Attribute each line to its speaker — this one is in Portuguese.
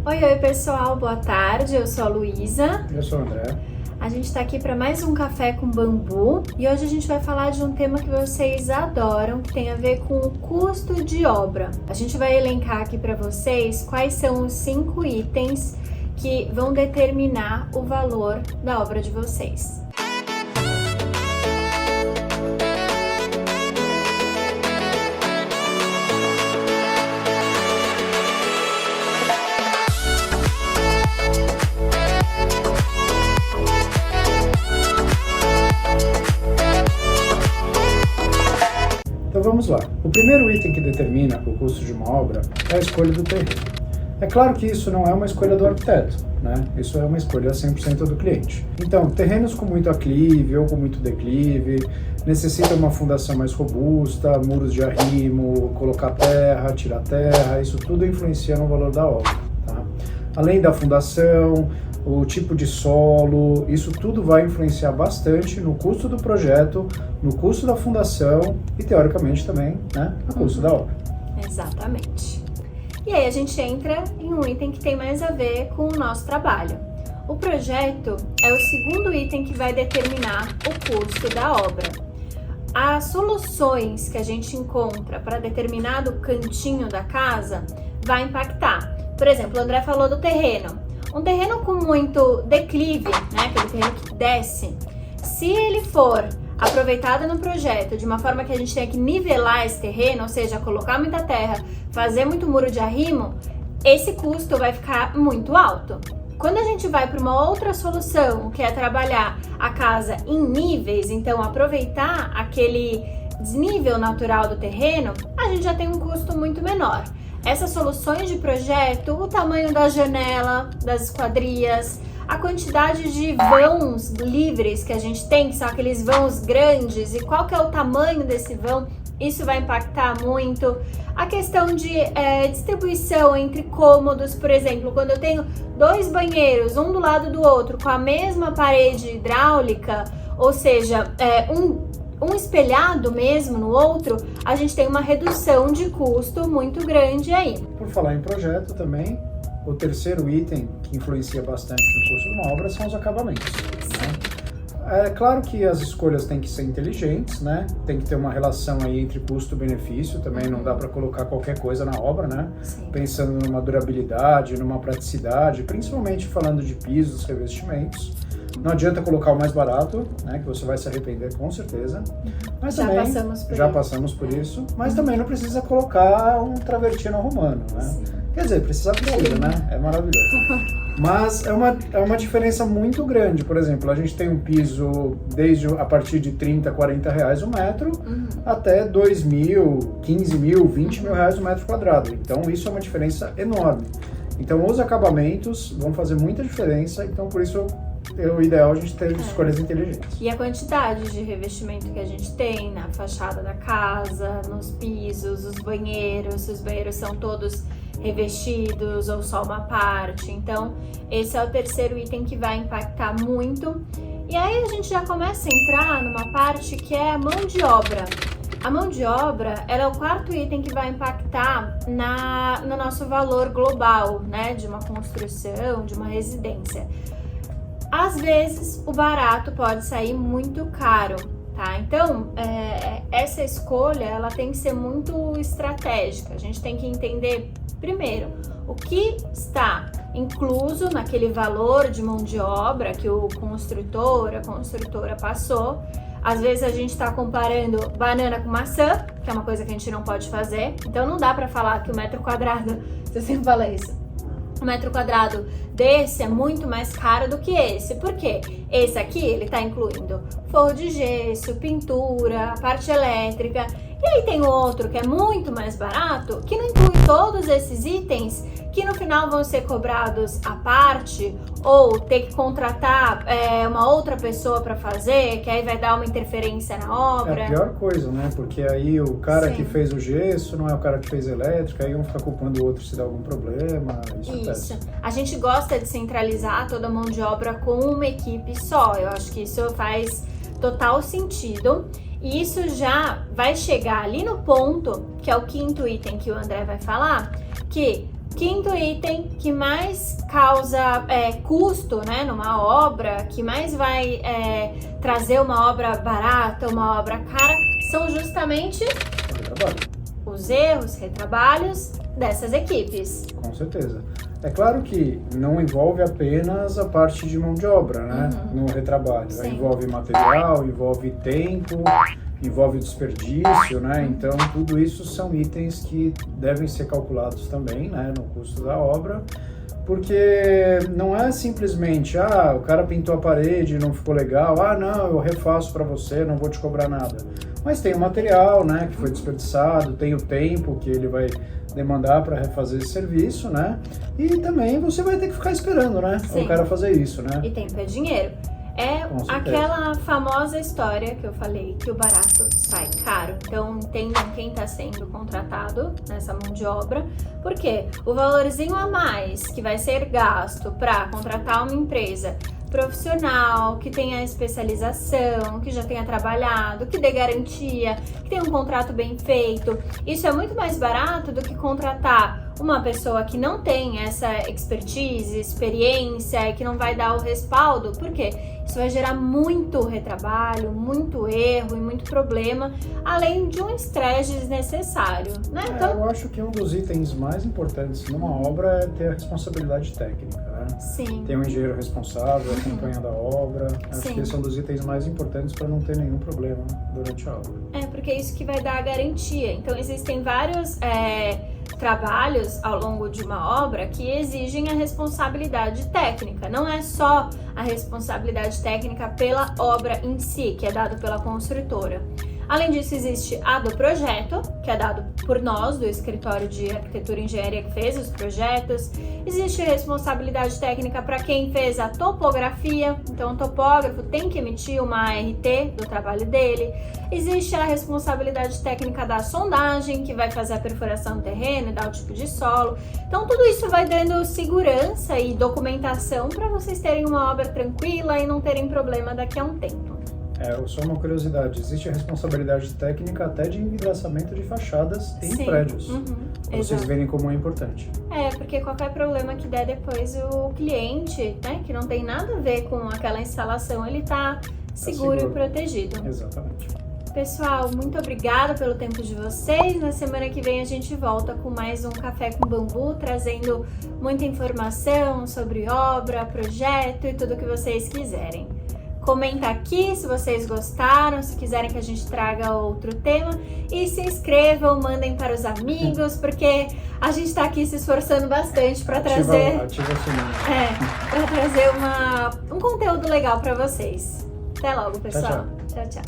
Speaker 1: Oi pessoal, boa tarde, eu sou a Luísa.
Speaker 2: Eu sou o André.
Speaker 1: A gente está aqui para mais um Café com Bambu e hoje a gente vai falar de um tema que vocês adoram, que tem a ver com o custo de obra. A gente vai elencar aqui para vocês quais são os 5 itens que vão determinar o valor da obra de vocês.
Speaker 2: Então vamos lá. O primeiro item que determina o custo de uma obra é a escolha do terreno. É claro que isso não é uma escolha do arquiteto, né? Isso é uma escolha 100% do cliente. Então, terrenos com muito aclive ou com muito declive, necessitam uma fundação mais robusta, muros de arrimo, colocar terra, tirar terra, isso tudo influencia no valor da obra, tá? Além da fundação, o tipo de solo, isso tudo vai influenciar bastante no custo do projeto, no custo da fundação e, teoricamente, também, né, no custo da obra.
Speaker 1: Exatamente. E aí a gente entra em um item que tem mais a ver com o nosso trabalho. O projeto é o segundo item que vai determinar o custo da obra. As soluções que a gente encontra para determinado cantinho da casa vai impactar. Por exemplo, o André falou do terreno. Um terreno com muito declive, né, aquele terreno que desce, se ele for aproveitado no projeto de uma forma que a gente tenha que nivelar esse terreno, ou seja, colocar muita terra, fazer muito muro de arrimo, esse custo vai ficar muito alto. Quando a gente vai para uma outra solução, que é trabalhar a casa em níveis, então aproveitar aquele desnível natural do terreno, a gente já tem um custo muito menor. Essas soluções de projeto, o tamanho da janela, das esquadrias, a quantidade de vãos livres que a gente tem, que são aqueles vãos grandes, e qual que é o tamanho desse vão, isso vai impactar muito. A questão de distribuição entre cômodos, por exemplo, quando eu tenho 2 banheiros, um do lado do outro, com a mesma parede hidráulica, ou seja, um espelhado mesmo no outro, a gente tem uma redução de custo muito grande aí.
Speaker 2: Por falar em projeto também, o terceiro item que influencia bastante no custo de uma obra são os acabamentos, né? É claro que as escolhas têm que ser inteligentes, né? Tem que ter uma relação aí entre custo e benefício, também não dá para colocar qualquer coisa na obra, né?
Speaker 1: Sim.
Speaker 2: Pensando numa durabilidade, numa praticidade, principalmente falando de pisos, revestimentos. Não adianta colocar o mais barato, né, que você vai se arrepender com certeza. Mas
Speaker 1: Já
Speaker 2: também
Speaker 1: passamos por
Speaker 2: isso, mas também não precisa colocar um travertino romano, né?
Speaker 1: Sim.
Speaker 2: Quer dizer, precisa, né? É maravilhoso. Mas é uma diferença muito grande. Por exemplo, a gente tem um piso a partir de 30, 40 reais o metro, até 2 mil, 15 mil, 20 mil reais o metro quadrado. Então isso é uma diferença enorme. Então os acabamentos vão fazer muita diferença, então por isso o ideal é a gente ter escolhas inteligentes.
Speaker 1: E a quantidade de revestimento que a gente tem na fachada da casa, nos pisos, os banheiros, se os banheiros são todos revestidos ou só uma parte. Então, esse é o terceiro item que vai impactar muito. E aí a gente já começa a entrar numa parte que é a mão de obra. A mão de obra, ela é o quarto item que vai impactar no nosso valor global, né, de uma construção, de uma residência. Às vezes, o barato pode sair muito caro, tá? Então, essa escolha, ela tem que ser muito estratégica. A gente tem que entender, primeiro, o que está incluso naquele valor de mão de obra que o construtor, a construtora passou. Às vezes, a gente está comparando banana com maçã, que é uma coisa que a gente não pode fazer. Então, não dá para falar que o metro quadrado, você sempre fala isso, o metro quadrado desse é muito mais caro do que esse. Por quê? Esse aqui, ele tá incluindo forro de gesso, pintura, parte elétrica. E aí tem outro que é muito mais barato, que não inclui todos esses itens, que no final vão ser cobrados à parte, ou ter que contratar uma outra pessoa para fazer, que aí vai dar uma interferência na obra.
Speaker 2: É a pior coisa, né? Porque aí o cara
Speaker 1: Sim.
Speaker 2: que fez o gesso não é o cara que fez a elétrica, aí um fica culpando o outro se dá algum problema. Isso acontece.
Speaker 1: A gente gosta de centralizar toda a mão de obra com uma equipe só. Eu acho que isso faz total sentido. E isso já vai chegar ali no ponto, que é o quinto item que o André vai falar, que quinto item que mais causa custo, né, numa obra, que mais vai trazer uma obra barata, uma obra cara, são justamente os erros, retrabalhos dessas equipes.
Speaker 2: Com certeza. É claro que não envolve apenas a parte de mão de obra, né, no retrabalho.
Speaker 1: Sim.
Speaker 2: Envolve material, envolve tempo, envolve desperdício, né? Então tudo isso são itens que devem ser calculados também, né, no custo da obra, porque não é simplesmente, o cara pintou a parede e não ficou legal, não, eu refaço para você, não vou te cobrar nada. Mas tem o material, né, que foi desperdiçado, tem o tempo que ele vai demandar para refazer esse serviço, né? E também você vai ter que ficar esperando, né, o cara fazer isso, né?
Speaker 1: E tempo é dinheiro. É aquela famosa história que eu falei, que o barato sai caro. Então entendam quem está sendo contratado nessa mão de obra, porque o valorzinho a mais que vai ser gasto para contratar uma empresa profissional, que tenha especialização, que já tenha trabalhado, que dê garantia, que tenha um contrato bem feito, isso é muito mais barato do que contratar uma pessoa que não tem essa expertise, experiência e que não vai dar o respaldo, porque isso vai gerar muito retrabalho, muito erro e muito problema, além de um estresse desnecessário, né?
Speaker 2: Então, eu acho que um dos itens mais importantes numa obra é ter a responsabilidade técnica, né?
Speaker 1: Sim.
Speaker 2: Ter um engenheiro responsável acompanhando a obra. Acho que esse é um dos itens mais importantes para não ter nenhum problema durante a obra.
Speaker 1: Porque é isso que vai dar a garantia. Então existem vários trabalhos ao longo de uma obra que exigem a responsabilidade técnica. Não é só a responsabilidade técnica pela obra em si, que é dado pela construtora. Além disso, existe a do projeto, que é dado por nós, do escritório de arquitetura e engenharia que fez os projetos. Existe responsabilidade técnica para quem fez a topografia, então o topógrafo tem que emitir uma ART do trabalho dele. Existe a responsabilidade técnica da sondagem, que vai fazer a perfuração do terreno e dar o tipo de solo. Então tudo isso vai dando segurança e documentação para vocês terem uma obra tranquila e não terem problema daqui a um tempo.
Speaker 2: Só uma curiosidade, existe a responsabilidade técnica até de envidraçamento de fachadas em prédios, para vocês verem como é importante.
Speaker 1: Porque qualquer problema que der depois, o cliente, né, que não tem nada a ver com aquela instalação, ele tá seguro e protegido.
Speaker 2: Exatamente.
Speaker 1: Pessoal, muito obrigada pelo tempo de vocês. Na semana que vem a gente volta com mais um Café com Bambu, trazendo muita informação sobre obra, projeto e tudo que vocês quiserem. Comenta aqui se vocês gostaram, se quiserem que a gente traga outro tema, e se inscrevam, mandem para os amigos, porque a gente está aqui se esforçando bastante para trazer, para trazer um conteúdo legal para vocês. Até logo, pessoal.
Speaker 2: Tchau,
Speaker 1: tchau.